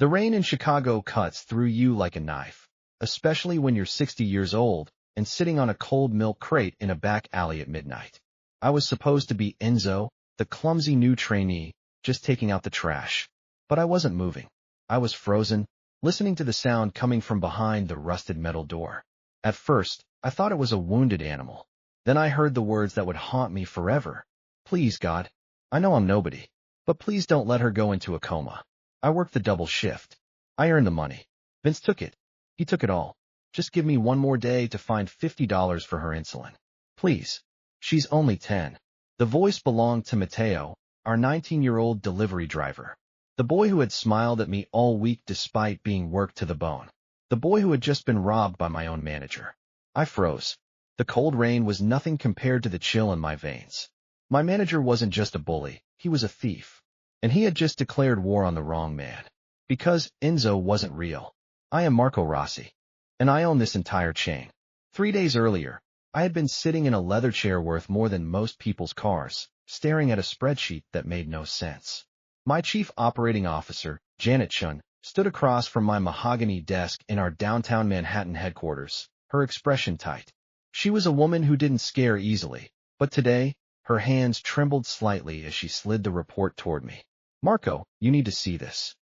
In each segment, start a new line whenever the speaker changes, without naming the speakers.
The rain in Chicago cuts through you like a knife, especially when you're 60 years old and sitting on a cold milk crate in a back alley at midnight. I was supposed to be Enzo, the clumsy new trainee, just taking out the trash. But I wasn't moving. I was frozen, listening to the sound coming from behind the rusted metal door. At first, I thought it was a wounded animal. Then I heard the words that would haunt me forever. Please, God. I know I'm nobody, but please don't let her go into a coma. I worked the double shift. I earned the money. Vince took it. He took it all. Just give me one more day to find $50 for her insulin. Please. She's only 10. The voice belonged to Matteo, our 19-year-old delivery driver. The boy who had smiled at me all week despite being worked to the bone. The boy who had just been robbed by my own manager. I froze. The cold rain was nothing compared to the chill in my veins. My manager wasn't just a bully, he was a thief. And he had just declared war on the wrong man. Because Enzo wasn't real. I am Marco Rossi. And I own this entire chain. 3 days earlier, I had been sitting in a leather chair worth more than most people's cars, staring at a spreadsheet that made no sense. My chief operating officer, Janet Chun, stood across from my mahogany desk in our downtown Manhattan headquarters, her expression tight. She was a woman who didn't scare easily, but today, her hands trembled slightly as she slid the report toward me. Marco, you need to see this.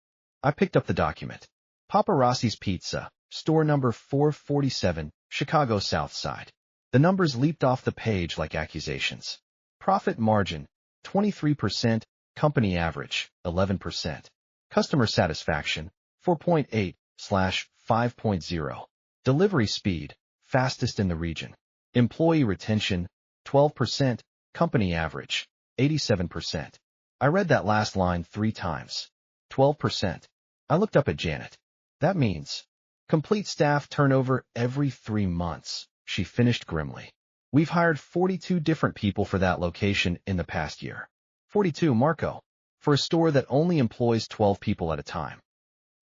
I picked up the document. Papa Rossi's Pizza, store number 447, Chicago South Side. The numbers leaped off the page like accusations. Profit margin, 23%, company average, 11%. Customer satisfaction, 4.8/5.0. Delivery speed, fastest in the region. Employee retention, 12%, company average, 87%. I read that last line 3 times. 12%. I looked up at Janet. That means complete staff turnover every 3 months, she finished grimly. We've hired 42 different people for that location in the past year. 42, Marco. For a store that only employs 12 people at a time.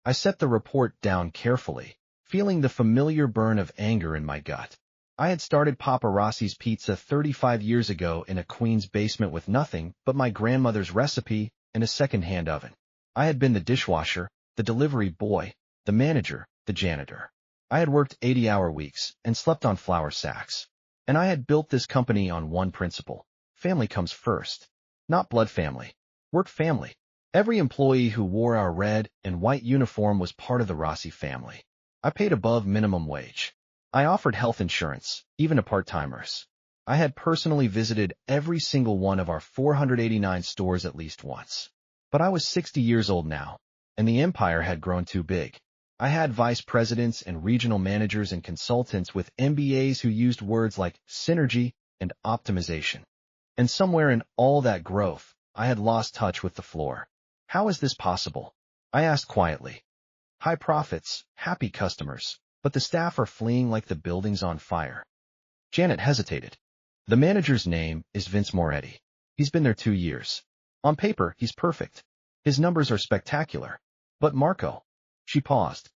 I set the report down carefully, feeling the familiar burn of anger in my gut. I had started Papa Rossi's Pizza 35 years ago in a Queens basement with nothing but my grandmother's recipe and a second-hand oven. I had been the dishwasher, the delivery boy, the manager, the janitor. I had worked 80-hour weeks and slept on flour sacks. And I had built this company on one principle. Family comes first. Not blood family. Work family. Every employee who wore our red and white uniform was part of the Rossi family. I paid above minimum wage. I offered health insurance, even to part-timers. I had personally visited every single one of our 489 stores at least once. But I was 60 years old now, and the empire had grown too big. I had vice presidents and regional managers and consultants with MBAs who used words like synergy and optimization. And somewhere in all that growth, I had lost touch with the floor. How is this possible? I asked quietly. High profits, happy customers, but the staff are fleeing like the building's on fire. Janet hesitated. The manager's name is Vince Moretti. He's been there 2 years. On paper, he's perfect. His numbers are spectacular. But Marco. She paused.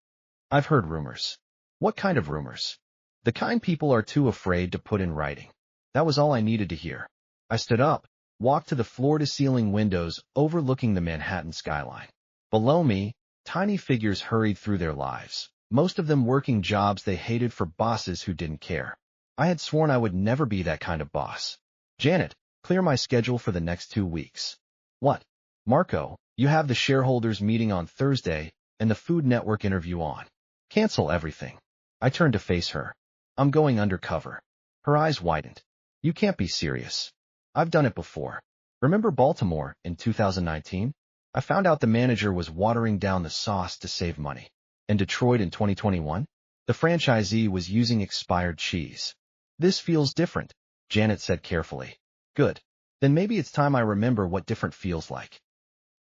I've heard rumors. What kind of rumors? The kind people are too afraid to put in writing. That was all I needed to hear. I stood up, walked to the floor-to-ceiling windows overlooking the Manhattan skyline. Below me, tiny figures hurried through their lives, most of them working jobs they hated for bosses who didn't care. I had sworn I would never be that kind of boss. Janet, clear my schedule for the next 2 weeks. What? Marco, you have the shareholders meeting on Thursday and the Food Network interview on. Cancel everything. I turned to face her. I'm going undercover. Her eyes widened. You can't be serious. I've done it before. Remember Baltimore in 2019? I found out the manager was watering down the sauce to save money. In Detroit in 2021, the franchisee was using expired cheese. This feels different, Janet said carefully. Good. Then maybe it's time I remember what different feels like.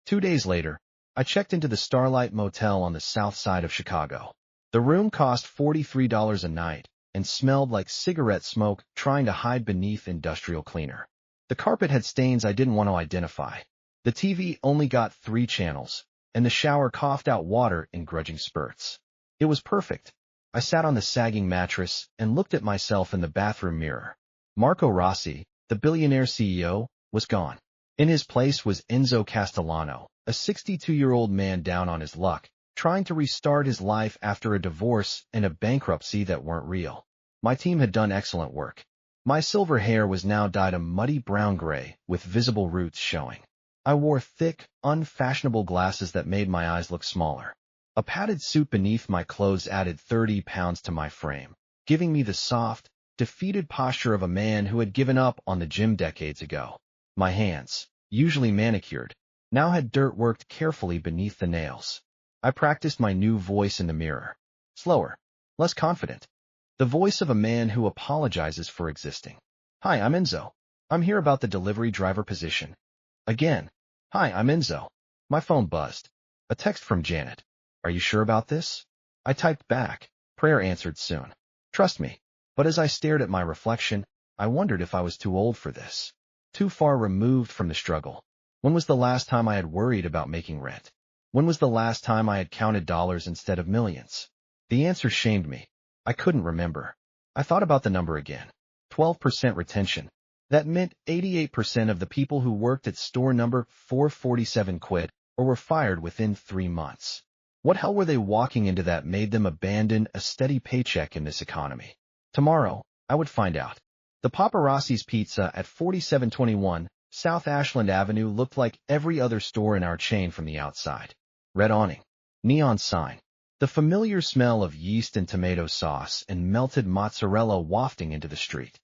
2 days later, I checked into the Starlight Motel on the south side of Chicago. The room cost $43 a night and smelled like cigarette smoke trying to hide beneath industrial cleaner. The carpet had stains I didn't want to identify. The TV only got 3 channels, and the shower coughed out water in grudging spurts. It was perfect. I sat on the sagging mattress and looked at myself in the bathroom mirror. Marco Rossi, the billionaire CEO, was gone. In his place was Enzo Castellano, a 62-year-old man down on his luck, trying to restart his life after a divorce and a bankruptcy that weren't real. My team had done excellent work. My silver hair was now dyed a muddy brown-gray with visible roots showing. I wore thick, unfashionable glasses that made my eyes look smaller. A padded suit beneath my clothes added 30 pounds to my frame, giving me the soft, defeated posture of a man who had given up on the gym decades ago. My hands, usually manicured, now had dirt worked carefully beneath the nails. I practiced my new voice in the mirror. Slower, less confident. The voice of a man who apologizes for existing. Hi, I'm Enzo. I'm here about the delivery driver position. Again. Hi, I'm Enzo. My phone buzzed. A text from Janet. Are you sure about this? I typed back. Prayer answered soon. Trust me. But as I stared at my reflection, I wondered if I was too old for this. Too far removed from the struggle. When was the last time I had worried about making rent? When was the last time I had counted dollars instead of millions? The answer shamed me. I couldn't remember. I thought about the number again. 12% retention. That meant 88% of the people who worked at store number 447 quit or were fired within 3 months. What hell were they walking into that made them abandon a steady paycheck in this economy? Tomorrow, I would find out. The Paparazzi's Pizza at 4721 South Ashland Avenue looked like every other store in our chain from the outside. Red awning. Neon sign. The familiar smell of yeast and tomato sauce and melted mozzarella wafting into the street.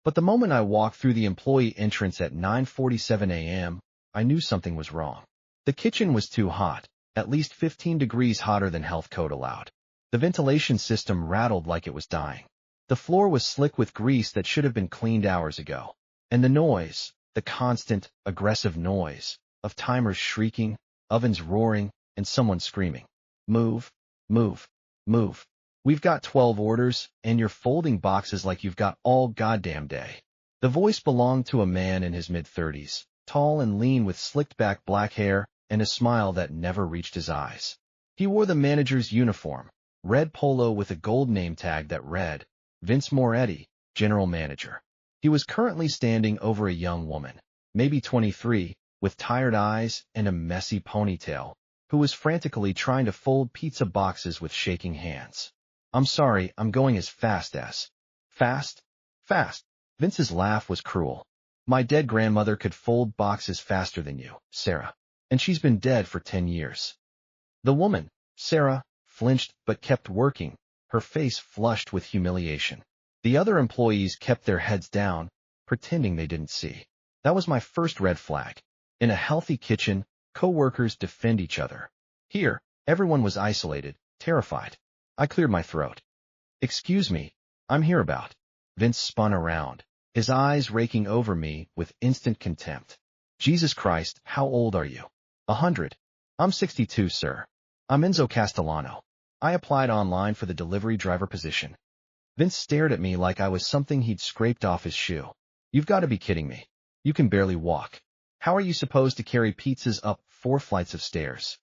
But the moment I walked through the employee entrance at 9:47 a.m., I knew something was wrong. The kitchen was too hot, at least 15 degrees hotter than health code allowed. The ventilation system rattled like it was dying. The floor was slick with grease that should have been cleaned hours ago. And the noise, the constant, aggressive noise, of timers shrieking, ovens roaring, and someone screaming. Move, move, move. We've got 12 orders, and you're folding boxes like you've got all goddamn day. The voice belonged to a man in his mid-30s, tall and lean with slicked-back black hair and a smile that never reached his eyes. He wore the manager's uniform, red polo with a gold name tag that read, Vince Moretti, General Manager. He was currently standing over a young woman, maybe 23, with tired eyes and a messy ponytail, who was frantically trying to fold pizza boxes with shaking hands. I'm sorry, I'm going as fast as. Fast? Fast. Vince's laugh was cruel. My dead grandmother could fold boxes faster than you, Sarah. And she's been dead for 10 years. The woman, Sarah, flinched but kept working, her face flushed with humiliation. The other employees kept their heads down, pretending they didn't see. That was my first red flag. In a healthy kitchen, co-workers defend each other. Here, everyone was isolated, terrified. I cleared my throat. Excuse me, I'm here about. Vince spun around, his eyes raking over me with instant contempt. Jesus Christ, how old are you? 100. I'm 62, sir. I'm Enzo Castellano. I applied online for the delivery driver position. Vince stared at me like I was something he'd scraped off his shoe. You've got to be kidding me. You can barely walk. How are you supposed to carry pizzas up 4 flights of stairs?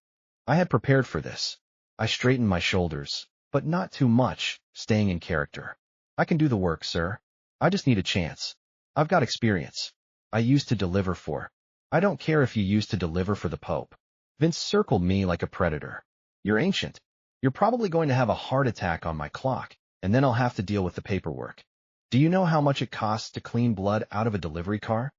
I had prepared for this. I straightened my shoulders, but not too much, staying in character. I can do the work, sir. I just need a chance. I've got experience. I used to deliver for. I don't care if you used to deliver for the Pope. Vince circled me like a predator. You're ancient. You're probably going to have a heart attack on my clock, and then I'll have to deal with the paperwork. Do you know how much it costs to clean blood out of a delivery car?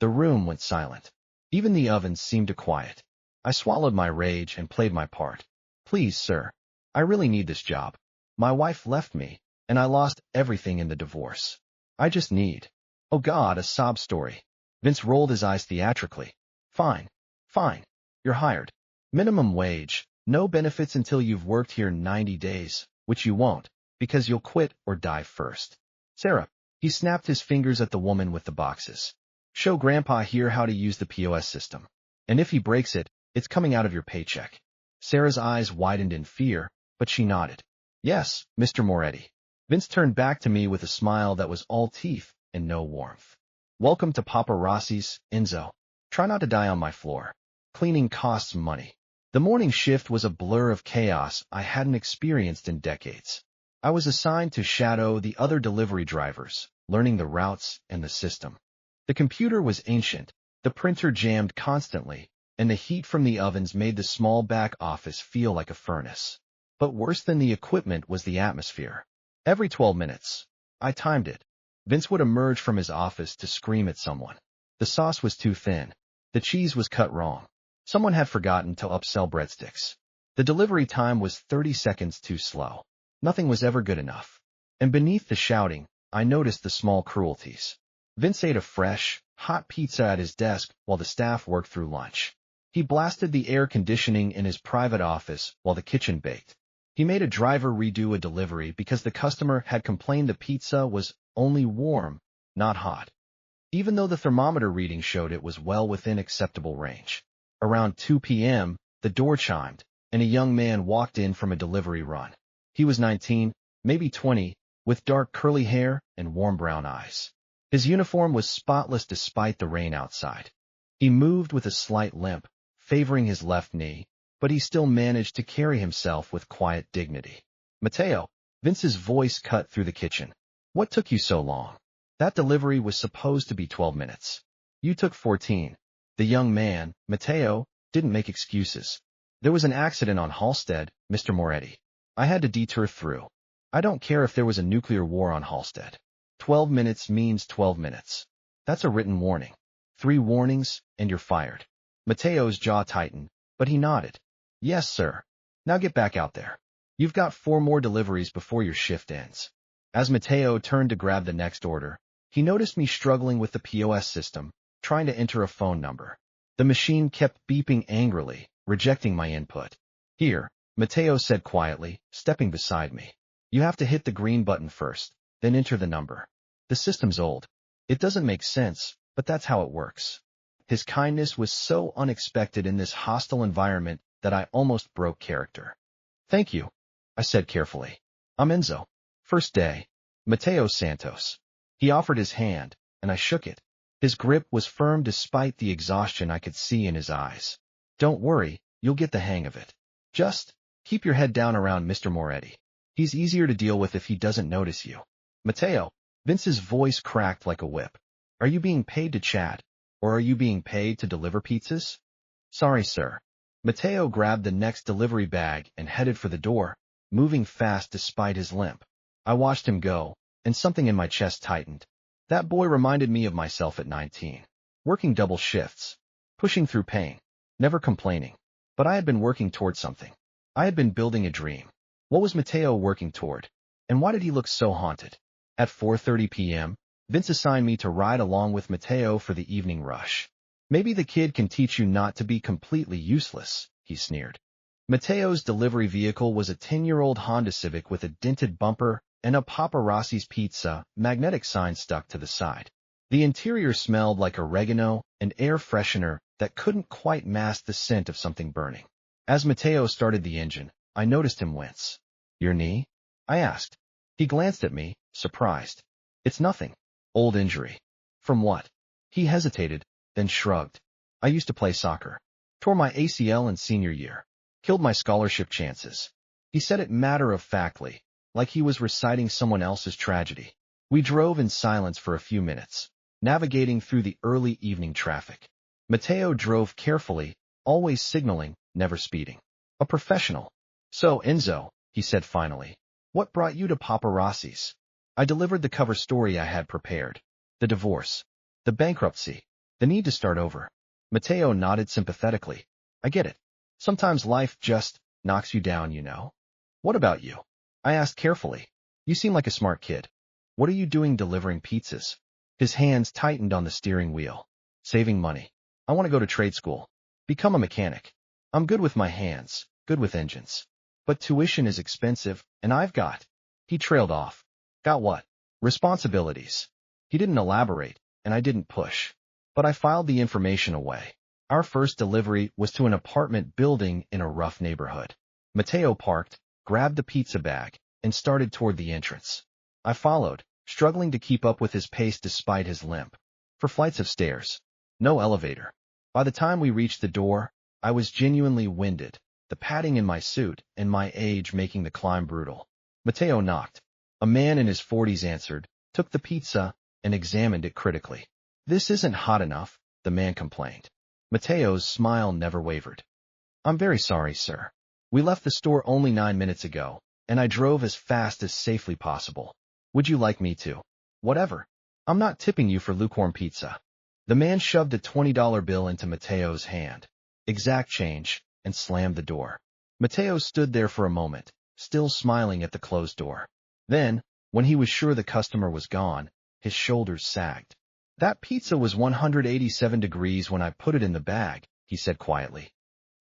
The room went silent. Even the ovens seemed to quiet. I swallowed my rage and played my part. Please, sir. I really need this job. My wife left me, and I lost everything in the divorce. I just need. Oh God, a sob story. Vince rolled his eyes theatrically. Fine. Fine. You're hired. Minimum wage, no benefits until you've worked here 90 days, which you won't, because you'll quit or die first. Sarah. He snapped his fingers at the woman with the boxes. Show Grandpa here how to use the POS system. And if he breaks it, it's coming out of your paycheck. Sarah's eyes widened in fear, but she nodded. Yes, Mr. Moretti. Vince turned back to me with a smile that was all teeth and no warmth. Welcome to Paparazzi's, Enzo. Try not to die on my floor. Cleaning costs money. The morning shift was a blur of chaos I hadn't experienced in decades. I was assigned to shadow the other delivery drivers, learning the routes and the system. The computer was ancient, the printer jammed constantly, and the heat from the ovens made the small back office feel like a furnace. But worse than the equipment was the atmosphere. Every 12 minutes, I timed it, Vince would emerge from his office to scream at someone. The sauce was too thin. The cheese was cut wrong. Someone had forgotten to upsell breadsticks. The delivery time was 30 seconds too slow. Nothing was ever good enough. And beneath the shouting, I noticed the small cruelties. Vince ate a fresh, hot pizza at his desk while the staff worked through lunch. He blasted the air conditioning in his private office while the kitchen baked. He made a driver redo a delivery because the customer had complained the pizza was only warm, not hot, even though the thermometer reading showed it was well within acceptable range. Around 2 p.m., the door chimed, and a young man walked in from a delivery run. He was 19, maybe 20, with dark curly hair and warm brown eyes. His uniform was spotless despite the rain outside. He moved with a slight limp, favoring his left knee, but he still managed to carry himself with quiet dignity. Mateo, Vince's voice cut through the kitchen. What took you so long? That delivery was supposed to be 12 minutes. You took 14. The young man, Mateo, didn't make excuses. There was an accident on Halstead, Mr. Moretti. I had to detour through. I don't care if there was a nuclear war on Halstead. 12 minutes means 12 minutes. That's a written warning. 3 warnings, and you're fired. Mateo's jaw tightened, but he nodded. Yes, sir. Now get back out there. You've got 4 more deliveries before your shift ends. As Mateo turned to grab the next order, he noticed me struggling with the POS system, trying to enter a phone number. The machine kept beeping angrily, rejecting my input. Here, Mateo said quietly, stepping beside me. You have to hit the green button first, then enter the number. The system's old. It doesn't make sense, but that's how it works. His kindness was so unexpected in this hostile environment that I almost broke character. Thank you, I said carefully. I'm Enzo. First day. Mateo Santos. He offered his hand, and I shook it. His grip was firm despite the exhaustion I could see in his eyes. Don't worry, you'll get the hang of it. Just keep your head down around Mr. Moretti. He's easier to deal with if he doesn't notice you. Mateo, Vince's voice cracked like a whip. Are you being paid to chat, or are you being paid to deliver pizzas? Sorry, sir. Mateo grabbed the next delivery bag and headed for the door, moving fast despite his limp. I watched him go, and something in my chest tightened. That boy reminded me of myself at 19. Working double shifts, pushing through pain, never complaining. But I had been working toward something. I had been building a dream. What was Mateo working toward? And why did he look so haunted? At 4:30 p.m., Vince assigned me to ride along with Mateo for the evening rush. Maybe the kid can teach you not to be completely useless, he sneered. Mateo's delivery vehicle was a 10-year-old Honda Civic with a dented bumper and a Papa Rossi's Pizza magnetic sign stuck to the side. The interior smelled like oregano and air freshener that couldn't quite mask the scent of something burning. As Mateo started the engine, I noticed him wince. Your knee? I asked. He glanced at me, surprised. It's nothing. Old injury. From what? He hesitated, then shrugged. I used to play soccer. Tore my ACL in senior year. Killed my scholarship chances. He said it matter-of-factly, like he was reciting someone else's tragedy. We drove in silence for a few minutes, navigating through the early evening traffic. Mateo drove carefully, always signaling, never speeding. A professional. So, Enzo, he said finally, what brought you to Papa Rossi's? I delivered the cover story I had prepared. The divorce. The bankruptcy. The need to start over. Mateo nodded sympathetically. I get it. Sometimes life just knocks you down, you know. What about you? I asked carefully. You seem like a smart kid. What are you doing delivering pizzas? His hands tightened on the steering wheel. Saving money. I want to go to trade school. Become a mechanic. I'm good with my hands, good with engines. But tuition is expensive, and I've got. He trailed off. Got what? Responsibilities. He didn't elaborate, and I didn't push. But I filed the information away. Our first delivery was to an apartment building in a rough neighborhood. Mateo parked, grabbed the pizza bag, and started toward the entrance. I followed, struggling to keep up with his pace despite his limp. 4 flights of stairs. No elevator. By the time we reached the door, I was genuinely winded, the padding in my suit and my age making the climb brutal. Mateo knocked. A man in his 40s answered, took the pizza, and examined it critically. This isn't hot enough, the man complained. Mateo's smile never wavered. I'm very sorry, sir. We left the store only 9 minutes ago, and I drove as fast as safely possible. Would you like me to? Whatever. I'm not tipping you for lukewarm pizza. The man shoved a $20 bill into Mateo's hand, exact change, and slammed the door. Mateo stood there for a moment, still smiling at the closed door. Then, when he was sure the customer was gone, his shoulders sagged. That pizza was 187 degrees when I put it in the bag, he said quietly.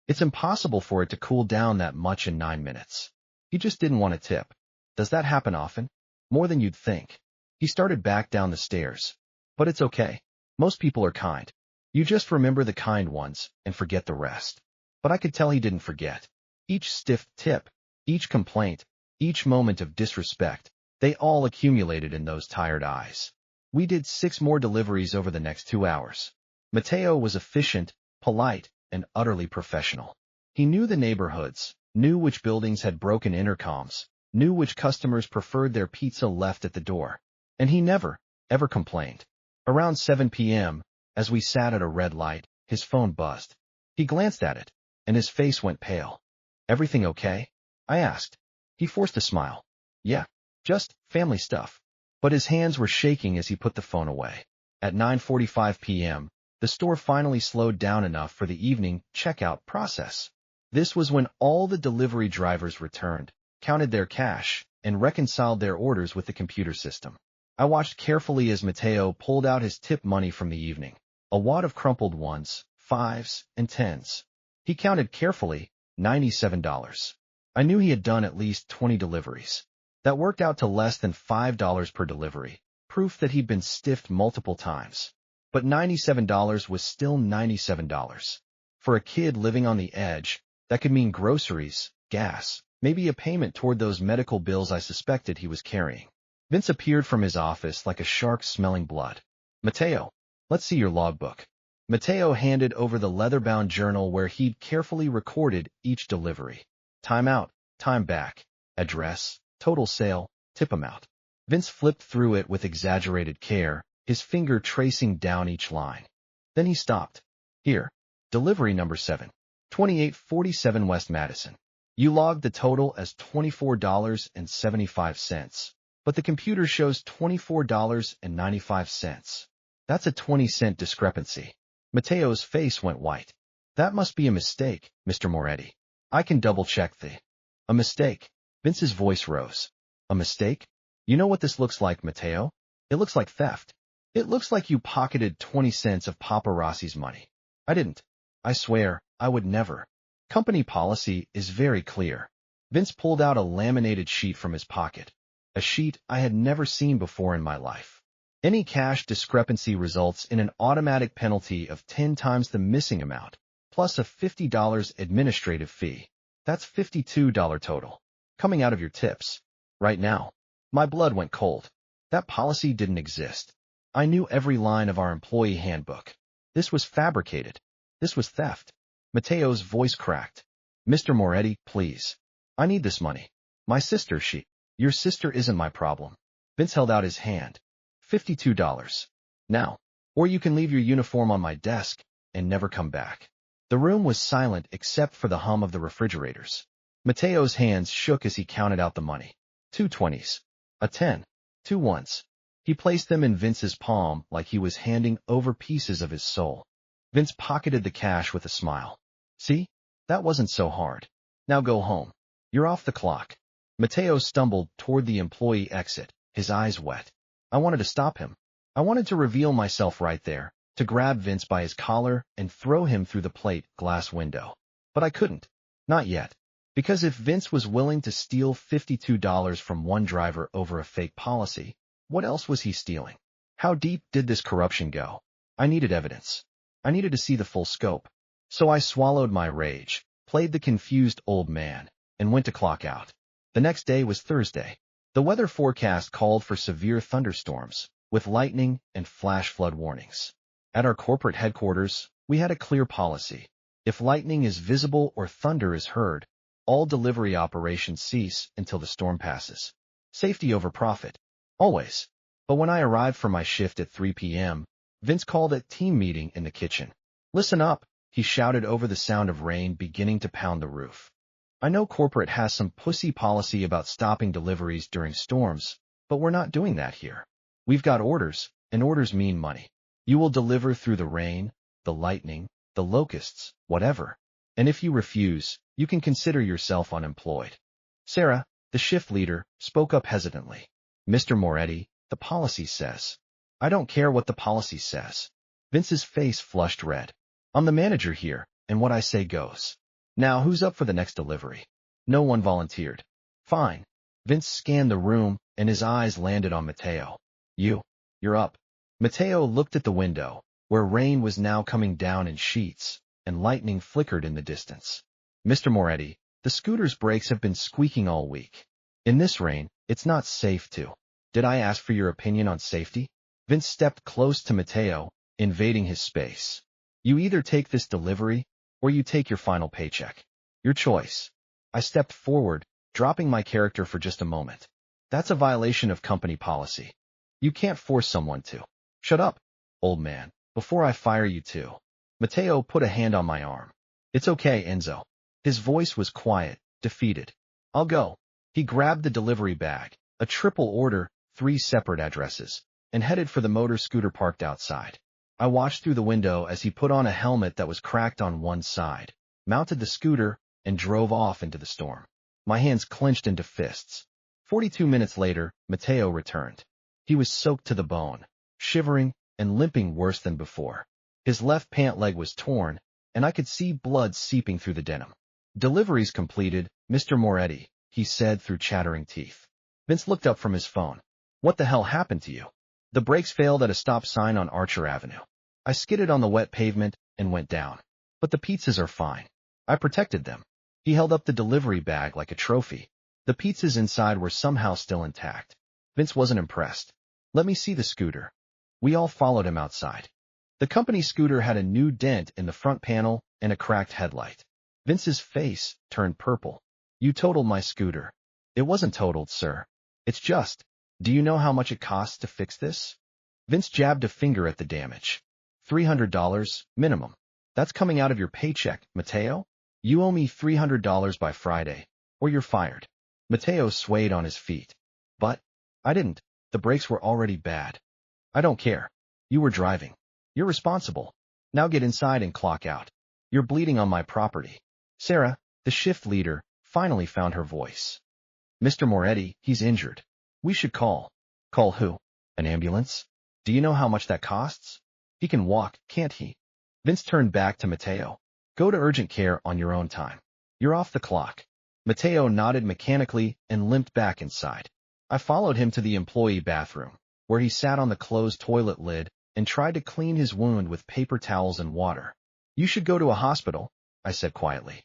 It's impossible for it to cool down that much in 9 minutes. He just didn't want a tip. Does that happen often? More than you'd think. He started back down the stairs. But it's okay. Most people are kind. You just remember the kind ones and forget the rest. But I could tell he didn't forget. Each stiff tip, each complaint, each moment of disrespect, they all accumulated in those tired eyes. We did 6 more deliveries over the next 2 hours. Mateo was efficient, polite, and utterly professional. He knew the neighborhoods, knew which buildings had broken intercoms, knew which customers preferred their pizza left at the door. And he never, ever complained. Around 7 p.m., as we sat at a red light, his phone buzzed. He glanced at it, and his face went pale. Everything okay? I asked. He forced a smile. Yeah, just family stuff. But his hands were shaking as he put the phone away. At 9:45 p.m., the store finally slowed down enough for the evening checkout process. This was when all the delivery drivers returned, counted their cash, and reconciled their orders with the computer system. I watched carefully as Mateo pulled out his tip money from the evening, a wad of crumpled ones, 5s, and 10s. He counted carefully, $97. I knew he had done at least 20 deliveries. That worked out to less than $5 per delivery, proof that he'd been stiffed multiple times. But $97 was still $97. For a kid living on the edge, that could mean groceries, gas, maybe a payment toward those medical bills I suspected he was carrying. Vince appeared from his office like a shark smelling blood. Mateo, let's see your logbook. Mateo handed over the leather-bound journal where he'd carefully recorded each delivery. Time out, time back, address, total sale, tip amount. Vince flipped through it with exaggerated care, his finger tracing down each line. Then he stopped. Here, delivery number 7, 2847 West Madison. You logged the total as $24.75, but the computer shows $24.95. That's a 20-cent discrepancy. Mateo's face went white. That must be a mistake, Mr. Moretti. I can double-check A mistake. Vince's voice rose. A mistake? You know what this looks like, Mateo? It looks like theft. It looks like you pocketed 20 cents of Papa Rossi's money. I didn't. I swear, I would never. Company policy is very clear. Vince pulled out a laminated sheet from his pocket. A sheet I had never seen before in my life. Any cash discrepancy results in an automatic penalty of 10 times the missing amount, plus a $50 administrative fee. That's $52 total. Coming out of your tips. Right now. My blood went cold. That policy didn't exist. I knew every line of our employee handbook. This was fabricated. This was theft. Mateo's voice cracked. Mr. Moretti, please. I need this money. My sister, Your sister isn't my problem. Vince held out his hand. $52. Now. Or you can leave your uniform on my desk and never come back. The room was silent except for the hum of the refrigerators. Mateo's hands shook as he counted out the money. 2 20s. A 10. 2 1s. He placed them in Vince's palm like he was handing over pieces of his soul. Vince pocketed the cash with a smile. See? That wasn't so hard. Now go home. You're off the clock. Mateo stumbled toward the employee exit, his eyes wet. I wanted to stop him. I wanted to reveal myself right there, to grab Vince by his collar and throw him through the plate glass window. But I couldn't. Not yet. Because if Vince was willing to steal $52 from one driver over a fake policy, what else was he stealing? How deep did this corruption go? I needed evidence. I needed to see the full scope. So I swallowed my rage, played the confused old man, and went to clock out. The next day was Thursday. The weather forecast called for severe thunderstorms, with lightning and flash flood warnings. At our corporate headquarters, we had a clear policy. If lightning is visible or thunder is heard, all delivery operations cease until the storm passes. Safety over profit. Always. But when I arrived for my shift at 3 p.m., Vince called a team meeting in the kitchen. Listen up. he shouted over the sound of rain beginning to pound the roof. I know corporate has some pussy policy about stopping deliveries during storms, but we're not doing that here. We've got orders, and orders mean money. You will deliver through the rain, the lightning, the locusts, whatever. And if you refuse, you can consider yourself unemployed. Sarah, the shift leader, spoke up hesitantly. Mr. Moretti, the policy says. I don't care what the policy says. Vince's face flushed red. I'm the manager here, and what I say goes. Now who's up for the next delivery? No one volunteered. Fine. Vince scanned the room, and his eyes landed on Matteo. You're up. Matteo looked at the window, where rain was now coming down in sheets, and lightning flickered in the distance. Mr. Moretti, the scooter's brakes have been squeaking all week. In this rain, it's not safe to. Did I ask for your opinion on safety? Vince stepped close to Matteo, invading his space. You either take this delivery, or you take your final paycheck. Your choice. I stepped forward, dropping my character for just a moment. That's a violation of company policy. You can't force someone to. Shut up, old man, before I fire you too. Matteo put a hand on my arm. It's okay, Enzo. His voice was quiet, defeated. I'll go. He grabbed the delivery bag, a triple order, 3 separate addresses, and headed for the motor scooter parked outside. I watched through the window as he put on a helmet that was cracked on one side, mounted the scooter, and drove off into the storm. My hands clenched into fists. 42 minutes later, Matteo returned. He was soaked to the bone, shivering, and limping worse than before. His left pant leg was torn, and I could see blood seeping through the denim. Deliveries completed, Mr. Moretti, he said through chattering teeth. Vince looked up from his phone. What the hell happened to you? The brakes failed at a stop sign on Archer Avenue. I skidded on the wet pavement and went down. But the pizzas are fine. I protected them. He held up the delivery bag like a trophy. The pizzas inside were somehow still intact. Vince wasn't impressed. Let me see the scooter. We all followed him outside. The company scooter had a new dent in the front panel and a cracked headlight. Vince's face turned purple. You totaled my scooter. It wasn't totaled, sir. It's just, do you know how much it costs to fix this? Vince jabbed a finger at the damage. $300, minimum. That's coming out of your paycheck, Matteo. You owe me $300 by Friday, or you're fired. Matteo swayed on his feet. But I didn't. The brakes were already bad. I don't care. You were driving. You're responsible. Now get inside and clock out. You're bleeding on my property. Sarah, the shift leader, finally found her voice. Mr. Moretti, he's injured. We should call. Call who? An ambulance? Do you know how much that costs? He can walk, can't he? Vince turned back to Matteo. Go to urgent care on your own time. You're off the clock. Matteo nodded mechanically and limped back inside. I followed him to the employee bathroom, where he sat on the closed toilet lid and tried to clean his wound with paper towels and water. You should go to a hospital, I said quietly.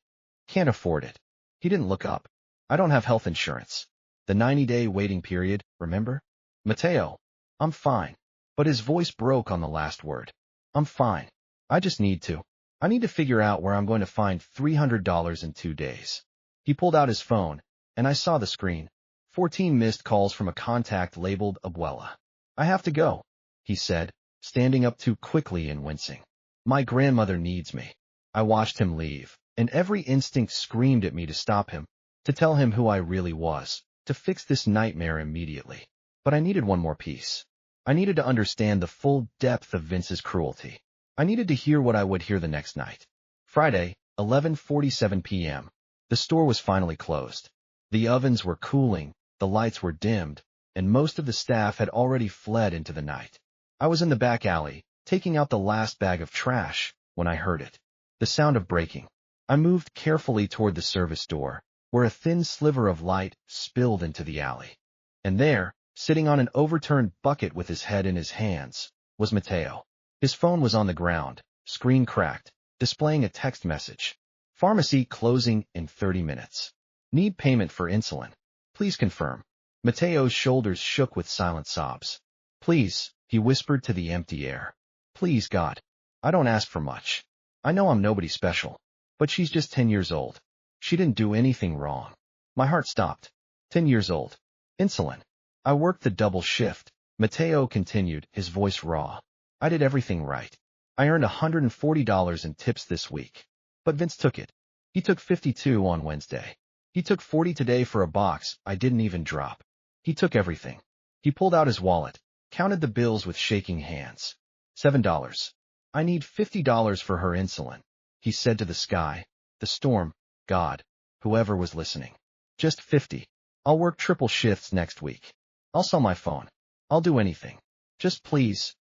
Can't afford it. He didn't look up. I don't have health insurance. The 90-day waiting period, remember? Matteo, I'm fine. But his voice broke on the last word. I'm fine. I need to figure out where I'm going to find $300 in 2 days. He pulled out his phone, and I saw the screen. 14 missed calls from a contact labeled Abuela. I have to go, he said, standing up too quickly and wincing. My grandmother needs me. I watched him leave, and every instinct screamed at me to stop him, to tell him who I really was, to fix this nightmare immediately. But I needed one more piece. I needed to understand the full depth of Vince's cruelty. I needed to hear what I would hear the next night. Friday, 11:47 p.m. The store was finally closed. The ovens were cooling, the lights were dimmed, and most of the staff had already fled into the night. I was in the back alley, taking out the last bag of trash, when I heard it. The sound of breaking. I moved carefully toward the service door, where a thin sliver of light spilled into the alley. And there, sitting on an overturned bucket with his head in his hands, was Matteo. His phone was on the ground, screen cracked, displaying a text message. Pharmacy closing in 30 minutes. Need payment for insulin. Please confirm. Matteo's shoulders shook with silent sobs. Please, he whispered to the empty air. Please, God. I don't ask for much. I know I'm nobody special. But she's just 10 years old. She didn't do anything wrong. My heart stopped. 10 years old. Insulin. I worked the double shift. Matteo continued, his voice raw. I did everything right. I earned $140 in tips this week. But Vince took it. He took 52 on Wednesday. He took 40 today for a box I didn't even drop. He took everything. He pulled out his wallet, counted the bills with shaking hands. $7. I need $50 for her insulin, he said to the sky, the storm, God, whoever was listening. Just 50. I'll work triple shifts next week. I'll sell my phone. I'll do anything. Just please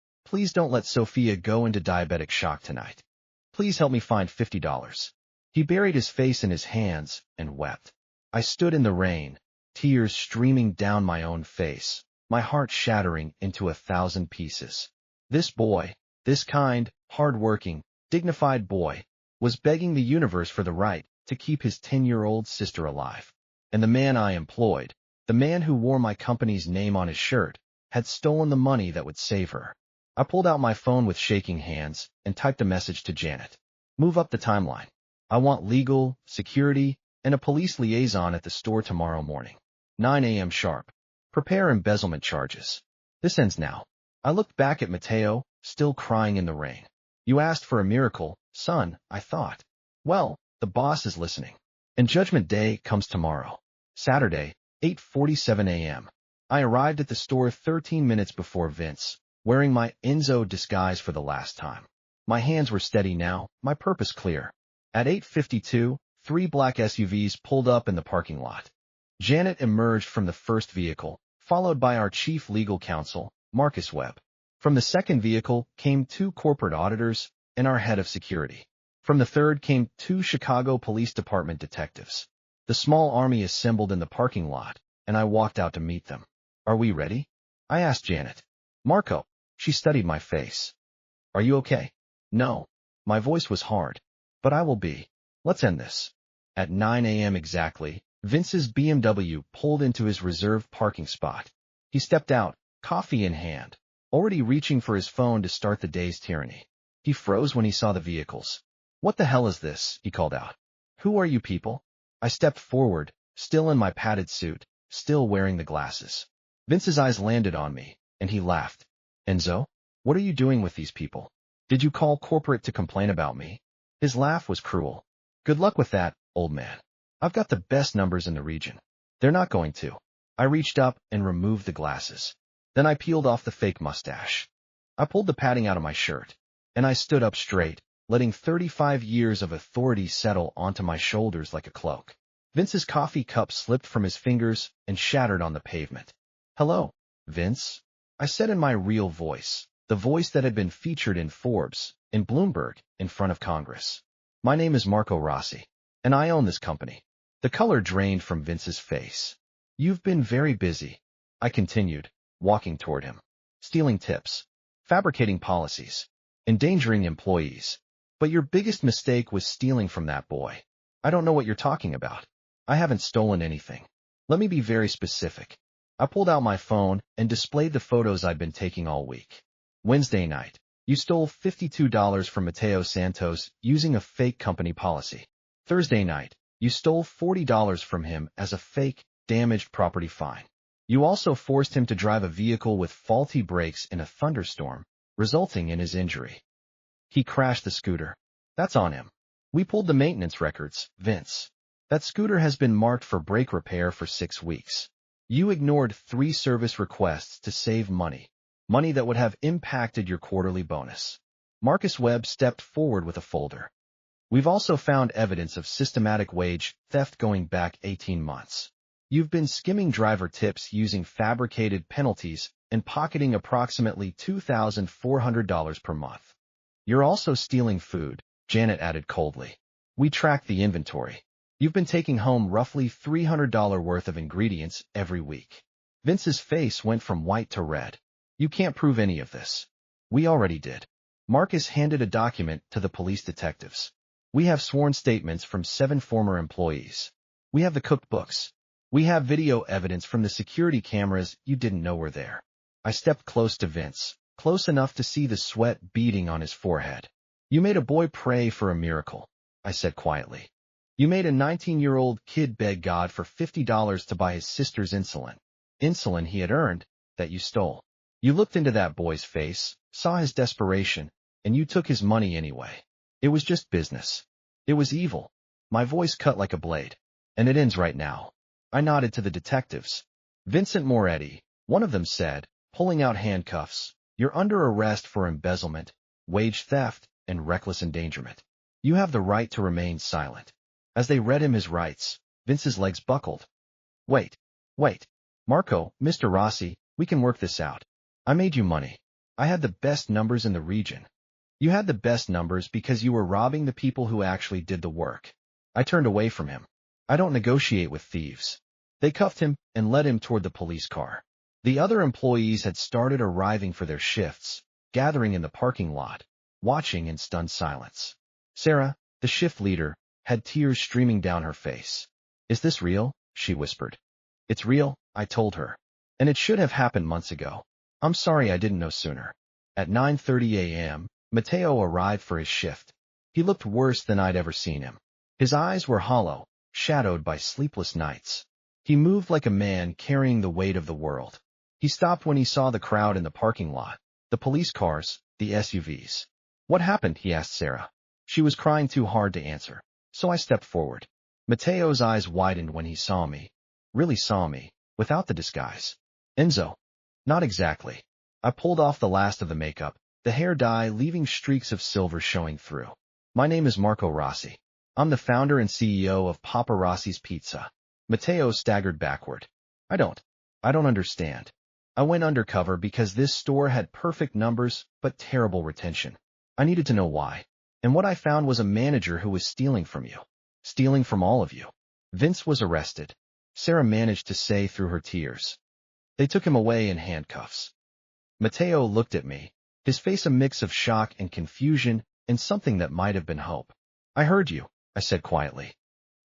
don't let Sophia go into diabetic shock tonight. Please help me find $50. He buried his face in his hands and wept. I stood in the rain, tears streaming down my own face, my heart shattering into 1,000 pieces. This boy, this kind, hard-working, dignified boy, was begging the universe for the right to keep his 10-year-old sister alive. And the man I employed, the man who wore my company's name on his shirt, had stolen the money that would save her. I pulled out my phone with shaking hands and typed a message to Janet. Move up the timeline. I want legal, security, and a police liaison at the store tomorrow morning. 9 a.m. sharp. Prepare embezzlement charges. This ends now. I looked back at Mateo, still crying in the rain. You asked for a miracle, son, I thought. Well, the boss is listening. And Judgment Day comes tomorrow. Saturday, 8:47 a.m. I arrived at the store 13 minutes before Vince, wearing my Enzo disguise for the last time. My hands were steady now, my purpose clear. At 8:52, 3 black SUVs pulled up in the parking lot. Janet emerged from the first vehicle, followed by our chief legal counsel, Marcus Webb. From the second vehicle came 2 corporate auditors and our head of security. From the third came 2 Chicago Police Department detectives. The small army assembled in the parking lot, and I walked out to meet them. Are we ready? I asked Janet. Marco. She studied my face. Are you okay? No. My voice was hard. But I will be. Let's end this. At 9 a.m. exactly, Vince's BMW pulled into his reserved parking spot. He stepped out, coffee in hand, already reaching for his phone to start the day's tyranny. He froze when he saw the vehicles. What the hell is this? He called out. Who are you people? I stepped forward, still in my padded suit, still wearing the glasses. Vince's eyes landed on me, and he laughed. Enzo, what are you doing with these people? Did you call corporate to complain about me? His laugh was cruel. Good luck with that, old man. I've got the best numbers in the region. They're not going to. I reached up and removed the glasses. Then I peeled off the fake mustache. I pulled the padding out of my shirt, and I stood up straight, letting 35 years of authority settle onto my shoulders like a cloak. Vince's coffee cup slipped from his fingers and shattered on the pavement. Hello, Vince, I said in my real voice, the voice that had been featured in Forbes, in Bloomberg, in front of Congress. My name is Marco Rossi, and I own this company. The color drained from Vince's face. You've been very busy, I continued, walking toward him. Stealing tips, fabricating policies, endangering employees. But your biggest mistake was stealing from that boy. I don't know what you're talking about. I haven't stolen anything. Let me be very specific. I pulled out my phone and displayed the photos I'd been taking all week. Wednesday night, you stole $52 from Mateo Santos using a fake company policy. Thursday night, you stole $40 from him as a fake, damaged property fine. You also forced him to drive a vehicle with faulty brakes in a thunderstorm, resulting in his injury. He crashed the scooter. That's on him. We pulled the maintenance records, Vince. That scooter has been marked for brake repair for 6 weeks. You ignored 3 service requests to save money that would have impacted your quarterly bonus. Marcus Webb stepped forward with a folder. We've also found evidence of systematic wage theft going back 18 months. You've been skimming driver tips using fabricated penalties and pocketing approximately $2,400 per month. You're also stealing food, Janet added coldly. We tracked the inventory. You've been taking home roughly $300 worth of ingredients every week. Vince's face went from white to red. You can't prove any of this. We already did. Marcus handed a document to the police detectives. We have sworn statements from 7 former employees. We have the cookbooks. We have video evidence from the security cameras you didn't know were there. I stepped close to Vince, close enough to see the sweat beading on his forehead. You made a boy pray for a miracle, I said quietly. You made a 19-year-old kid beg God for $50 to buy his sister's insulin. Insulin he had earned, that you stole. You looked into that boy's face, saw his desperation, and you took his money anyway. It was just business. It was evil. My voice cut like a blade. And it ends right now. I nodded to the detectives. Vincent Moretti, one of them said, pulling out handcuffs, "You're under arrest for embezzlement, wage theft, and reckless endangerment. You have the right to remain silent." As they read him his rights, Vince's legs buckled. Wait. Marco, Mr. Rossi, we can work this out. I made you money. I had the best numbers in the region. You had the best numbers because you were robbing the people who actually did the work. I turned away from him. I don't negotiate with thieves. They cuffed him and led him toward the police car. The other employees had started arriving for their shifts, gathering in the parking lot, watching in stunned silence. Sarah, the shift leader, had tears streaming down her face. "Is this real?" she whispered. "It's real," I told her. "And it should have happened months ago. I'm sorry I didn't know sooner." At 9:30 a.m., Matteo arrived for his shift. He looked worse than I'd ever seen him. His eyes were hollow, shadowed by sleepless nights. He moved like a man carrying the weight of the world. He stopped when he saw the crowd in the parking lot, the police cars, the SUVs. "What happened?" he asked Sarah. She was crying too hard to answer, so I stepped forward. Matteo's eyes widened when he saw me. Really saw me, without the disguise. "Enzo." "Not exactly." I pulled off the last of the makeup, the hair dye leaving streaks of silver showing through. "My name is Marco Rossi. I'm the founder and CEO of Papa Rossi's Pizza." Matteo staggered backward. I don't understand. I went undercover because this store had perfect numbers but terrible retention. I needed to know why. And what I found was a manager who was stealing from you. Stealing from all of you. Vince was arrested, Sarah managed to say through her tears. They took him away in handcuffs. Matteo looked at me, his face a mix of shock and confusion and something that might have been hope. "I heard you," I said quietly.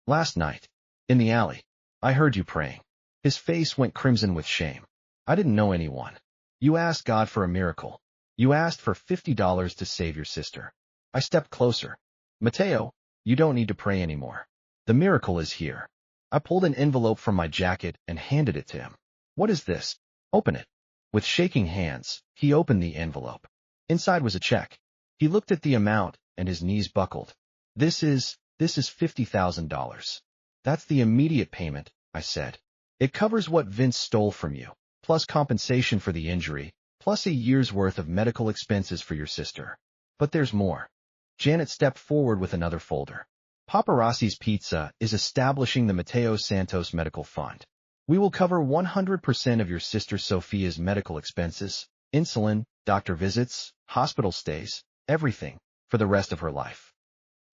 "Last night. In the alley. I heard you praying." His face went crimson with shame. "I didn't know anyone. You asked God for a miracle. You asked for $50 to save your sister." I stepped closer. "Matteo, you don't need to pray anymore. The miracle is here." I pulled an envelope from my jacket and handed it to him. "What is this?" "Open it." With shaking hands, he opened the envelope. Inside was a check. He looked at the amount, and his knees buckled. This is $50,000. "That's the immediate payment," I said. "It covers what Vince stole from you, plus compensation for the injury, plus a year's worth of medical expenses for your sister. But there's more." Janet stepped forward with another folder. "Papa Rossi's Pizza is establishing the Matteo Santos Medical Fund. We will cover 100% of your sister Sophia's medical expenses, insulin, doctor visits, hospital stays, everything, for the rest of her life."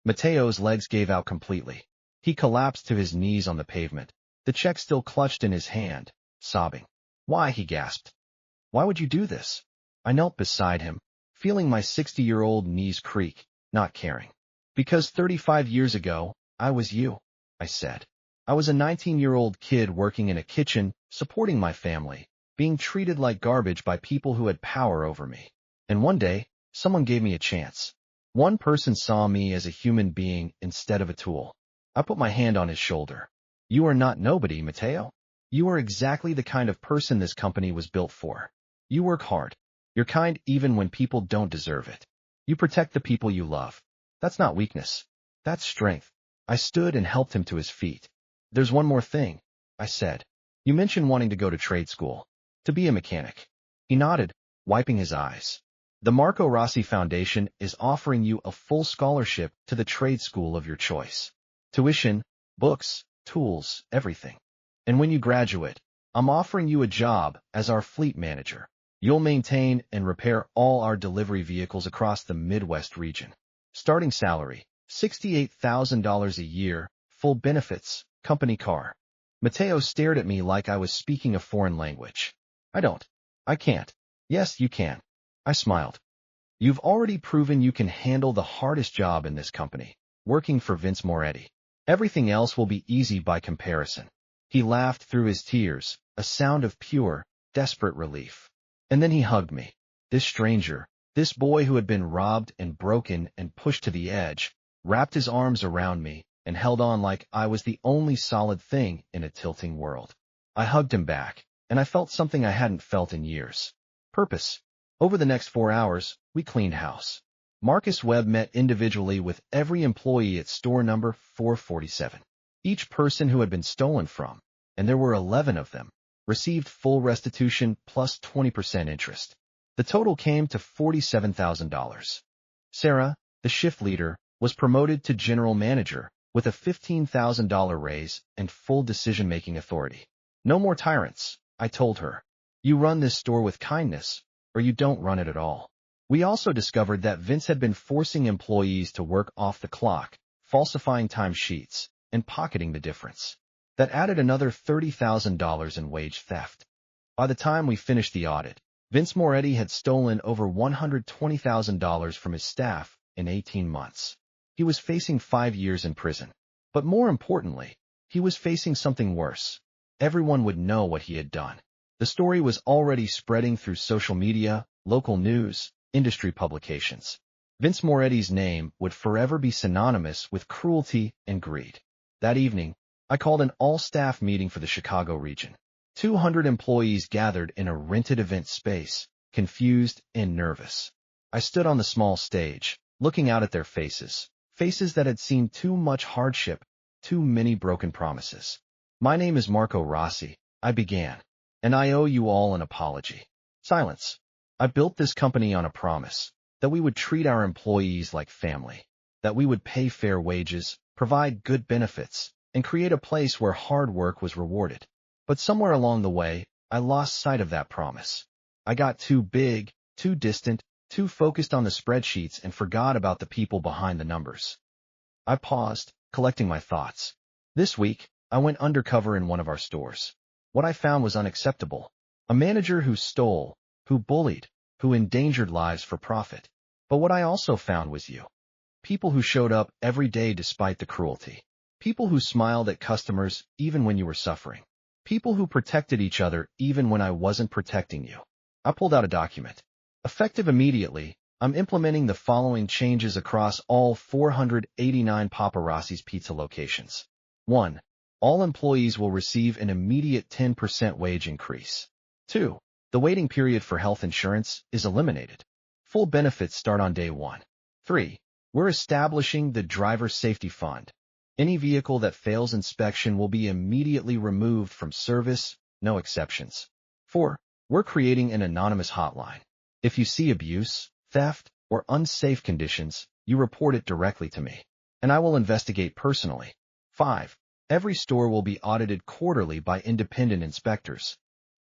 Matteo's legs gave out completely. He collapsed to his knees on the pavement, the check still clutched in his hand, sobbing. "Why?" he gasped. "Why would you do this?" I knelt beside him, feeling my 60-year-old knees creak, not caring. "Because 35 years ago, I was you," I said. "I was a 19-year-old kid working in a kitchen, supporting my family, being treated like garbage by people who had power over me. And one day, someone gave me a chance. One person saw me as a human being instead of a tool." I put my hand on his shoulder. "You are not nobody, Matteo. You are exactly the kind of person this company was built for. You work hard. You're kind even when people don't deserve it. You protect the people you love. That's not weakness. That's strength." I stood and helped him to his feet. "There's one more thing," I said. "You mentioned wanting to go to trade school, to be a mechanic." He nodded, wiping his eyes. "The Marco Rossi Foundation is offering you a full scholarship to the trade school of your choice. Tuition, books, tools, everything. And when you graduate, I'm offering you a job as our fleet manager. You'll maintain and repair all our delivery vehicles across the Midwest region. Starting salary, $68,000 a year, full benefits, company car." Matteo stared at me like I was speaking a foreign language. I can't." "Yes, you can." I smiled. "You've already proven you can handle the hardest job in this company, working for Vince Moretti. Everything else will be easy by comparison." He laughed through his tears, a sound of pure, desperate relief. And then he hugged me. This stranger, this boy who had been robbed and broken and pushed to the edge, wrapped his arms around me and held on like I was the only solid thing in a tilting world. I hugged him back, and I felt something I hadn't felt in years. Purpose. Over the next 4 hours, we cleaned house. Marcus Webb met individually with every employee at store number 447. Each person who had been stolen from, and there were 11 of them, received full restitution plus 20% interest. The total came to $47,000. Sarah, the shift leader, was promoted to general manager with a $15,000 raise and full decision-making authority. No more tyrants, I told her. You run this store with kindness, or you don't run it at all. We also discovered that Vince had been forcing employees to work off the clock, falsifying timesheets, and pocketing the difference. That added another $30,000 in wage theft. By the time we finished the audit, Vince Moretti had stolen over $120,000 from his staff in 18 months. He was facing 5 years in prison. But more importantly, he was facing something worse. Everyone would know what he had done. The story was already spreading through social media, local news, industry publications. Vince Moretti's name would forever be synonymous with cruelty and greed. That evening, I called an all-staff meeting for the Chicago region. 200 employees gathered in a rented event space, confused and nervous. I stood on the small stage, looking out at their faces that had seen too much hardship, too many broken promises. My name is Marco Rossi, I began, and I owe you all an apology. Silence. I built this company on a promise that we would treat our employees like family, that we would pay fair wages, provide good benefits, and create a place where hard work was rewarded. But somewhere along the way, I lost sight of that promise. I got too big, too distant, too focused on the spreadsheets and forgot about the people behind the numbers. I paused, collecting my thoughts. This week, I went undercover in one of our stores. What I found was unacceptable. A manager who stole, who bullied, who endangered lives for profit. But what I also found was you. People who showed up every day despite the cruelty. People who smiled at customers even when you were suffering. People who protected each other even when I wasn't protecting you. I pulled out a document. Effective immediately, I'm implementing the following changes across all 489 Papa Rossi's pizza locations. 1. All employees will receive an immediate 10% wage increase. 2. The waiting period for health insurance is eliminated. Full benefits start on day 1. 3. We're establishing the Driver Safety Fund. Any vehicle that fails inspection will be immediately removed from service, no exceptions. 4. We're creating an anonymous hotline. If you see abuse, theft, or unsafe conditions, you report it directly to me, and I will investigate personally. 5. Every store will be audited quarterly by independent inspectors.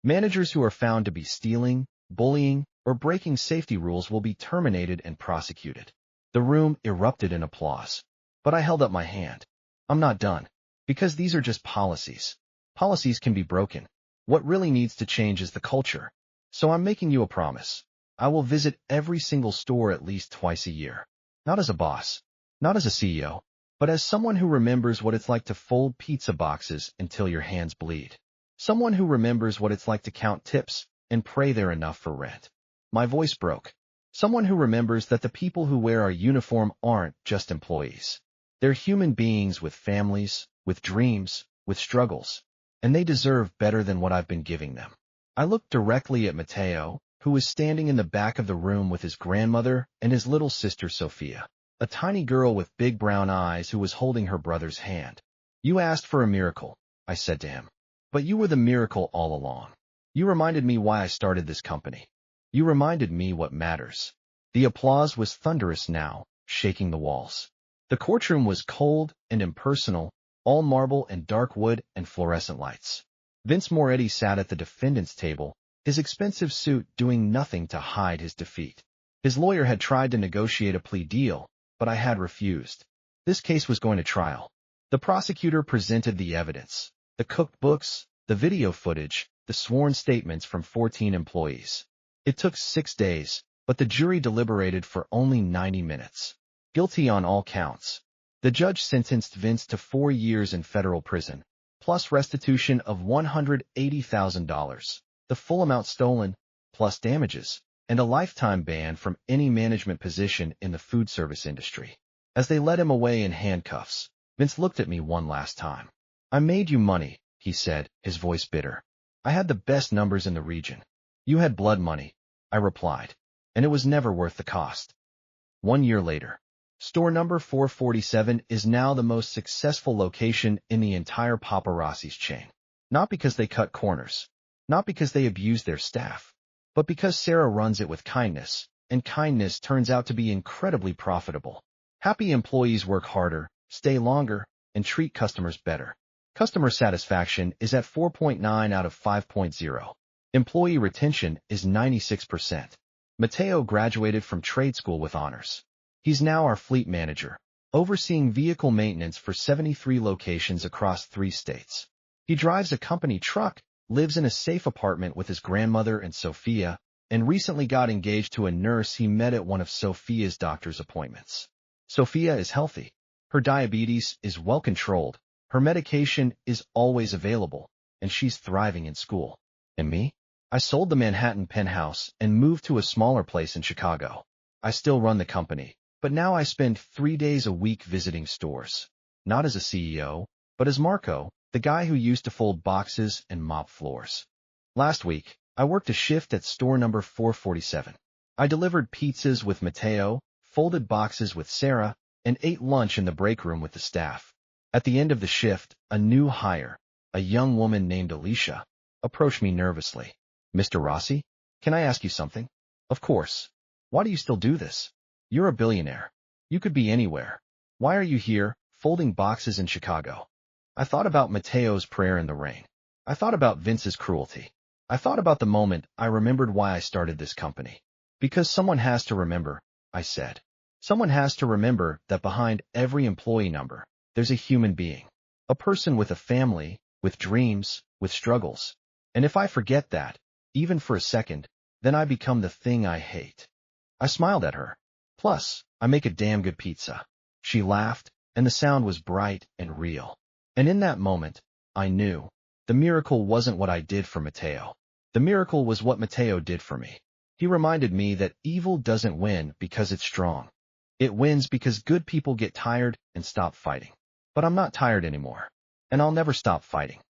Managers who are found to be stealing, bullying, or breaking safety rules will be terminated and prosecuted. The room erupted in applause, but I held up my hand. I'm not done, because these are just policies. Policies can be broken. What really needs to change is the culture. So I'm making you a promise. I will visit every single store at least twice a year. Not as a boss, not as a CEO, but as someone who remembers what it's like to fold pizza boxes until your hands bleed. Someone who remembers what it's like to count tips and pray they're enough for rent. My voice broke. Someone who remembers that the people who wear our uniform aren't just employees. They're human beings with families, with dreams, with struggles, and they deserve better than what I've been giving them. I looked directly at Matteo, who was standing in the back of the room with his grandmother and his little sister Sophia, a tiny girl with big brown eyes who was holding her brother's hand. You asked for a miracle, I said to him. But you were the miracle all along. You reminded me why I started this company. You reminded me what matters. The applause was thunderous now, shaking the walls. The courtroom was cold and impersonal, all marble and dark wood and fluorescent lights. Vince Moretti sat at the defendant's table, his expensive suit doing nothing to hide his defeat. His lawyer had tried to negotiate a plea deal, but I had refused. This case was going to trial. The prosecutor presented the evidence, the cookbooks, the video footage, the sworn statements from 14 employees. It took 6 days, but the jury deliberated for only 90 minutes. Guilty on all counts. The judge sentenced Vince to 4 years in federal prison, plus restitution of $180,000, the full amount stolen, plus damages, and a lifetime ban from any management position in the food service industry. As they led him away in handcuffs, Vince looked at me one last time. I made you money, he said, his voice bitter. I had the best numbers in the region. You had blood money, I replied, and it was never worth the cost. 1 year later, store number 447 is now the most successful location in the entire Paparazzi's chain. Not because they cut corners, not because they abuse their staff, but because Sarah runs it with kindness, and kindness turns out to be incredibly profitable. Happy employees work harder, stay longer, and treat customers better. Customer satisfaction is at 4.9 out of 5.0. Employee retention is 96%. Mateo graduated from trade school with honors. He's now our fleet manager, overseeing vehicle maintenance for 73 locations across 3 states. He drives a company truck, lives in a safe apartment with his grandmother and Sophia, and recently got engaged to a nurse he met at one of Sophia's doctor's appointments. Sophia is healthy. Her diabetes is well controlled. Her medication is always available, and she's thriving in school. And me? I sold the Manhattan penthouse and moved to a smaller place in Chicago. I still run the company, but now I spend 3 days a week visiting stores. Not as a CEO, but as Marco, the guy who used to fold boxes and mop floors. Last week, I worked a shift at store number 447. I delivered pizzas with Mateo, folded boxes with Sarah, and ate lunch in the break room with the staff. At the end of the shift, a new hire, a young woman named Alicia, approached me nervously. "Mr. Rossi, can I ask you something?" "Of course. Why do you still do this? You're a billionaire. You could be anywhere. Why are you here, folding boxes in Chicago?" I thought about Mateo's prayer in the rain. I thought about Vince's cruelty. I thought about the moment I remembered why I started this company. "Because someone has to remember," I said. "Someone has to remember that behind every employee number, there's a human being. A person with a family, with dreams, with struggles. And if I forget that, even for a second, then I become the thing I hate." I smiled at her. "Plus, I make a damn good pizza." She laughed, and the sound was bright and real. And in that moment, I knew the miracle wasn't what I did for Mateo. The miracle was what Mateo did for me. He reminded me that evil doesn't win because it's strong. It wins because good people get tired and stop fighting. But I'm not tired anymore. And I'll never stop fighting.